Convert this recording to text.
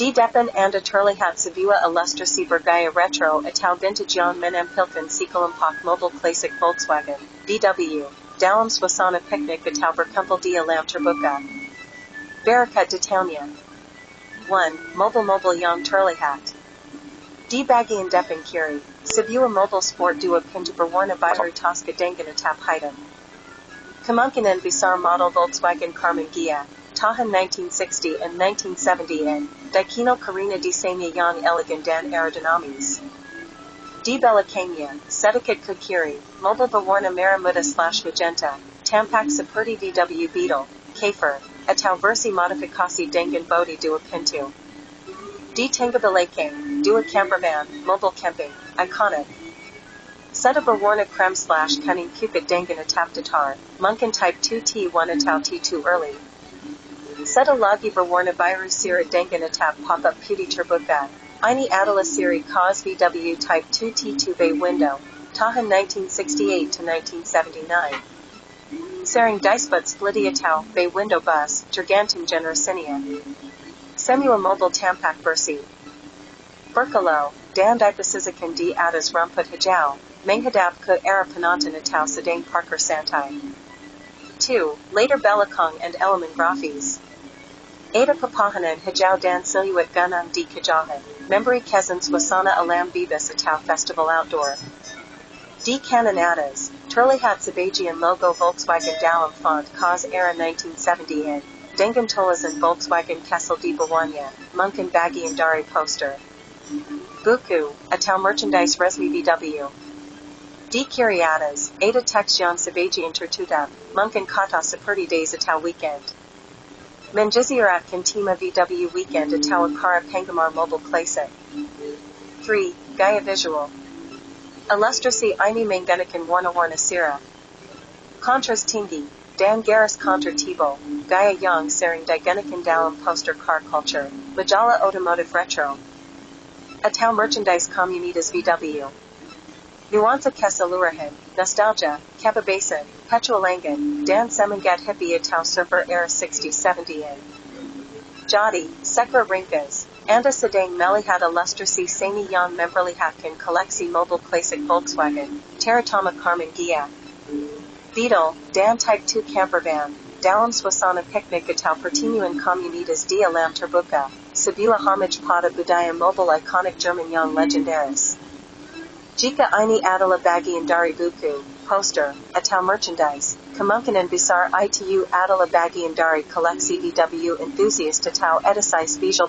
Die Deppen and terlihat sebuah ilustrasi bergaya retro atau vintage yang menampilkan sekelompok mobil klasik Volkswagen, VW, dalam suasana piknik atau berkumpul di alam terbuka. Berikut detailnya. 1. Mobil-mobil yang terlihat. Di bagian depan kiri, sebuah mobil sport dua pintu berwarna biru tosca dengan atap hitam. Kemungkinan besar model Volkswagen Karmann Gia, tahun 1960 and 1970-an, dikenal karena desainnya yang elegan dan aerodinamis. Di belakangnya, sedikit ke kiri, mobil berwarna merah muda/magenta, tampak seperti VW Beetle, Käfer, atau versi modifikasi dengan bodi dua pintu. Di tengah belakang, dua campervan, mobil camping, ikonik. Satu berwarna krem/kuning pukit dengan atap datar, mungkin type 2T1 atau T2 early. Satu lagi berwarna biru cerah dengan atap pop-up putih terbuka. Ini adalah seri khas VW type 2T2 bay window, tahun 1968 to 1979. Sering disebut splitty atau bay window bus, tergantung generasinya. Semua mobil tampak bersih. Berkilau, dan diposisikan di atas rumput hijau, menghadap ke arah penonton atau sedang parkir santai. 2. Latar belakang and elemen grafis. Ada pepohonan hijau dan siluet gunung di kejauhan, memberi kesan suasana alam bebas atau festival outdoor. Di kanan atas, terlihat sebagian logo Volkswagen dalam font khas era 1970-an, dengan tulisan Volkswagen Kessel di bawahnya, mungkin bagian dari poster. Buku, atau merchandise resmi VW. Di kiri atas, ada teks yang sebagian tertutup, mungkin kata seperti days atau weekend. Menjiziratkan tema VW weekend atau acara penggemar mobil klasik. 3. Gaya visual. Ilustrasi ini menggunakan warna-warna cerah. Kontras tinggi, dan garis kontur tebal, gaya yang sering digunakan dalam poster car culture, majalah otomotif retro, atau merchandise komunitas VW. Nuansa keseluruhan, nostalgia, kebebasan, petualangan, dan semangat hippie atau surfer era 60-70-an. Jadi, sekar ringkas, Anda sedang melihat ilustrasi seni yang memperlihatkan koleksi mobil klasik Volkswagen, terutama Karmann Gia, Beetle, dan Type 2 campervan, dalam suasana piknik atau pertemuan komunitas di alam terbuka, sebuah homage pada budaya mobil ikonik Jerman yang legendaris. Jika ini adalah bagian dari buku, poster, atau merchandise, kemungkinan besar itu adalah bagian dari koleksi VW enthusiast atau edisi special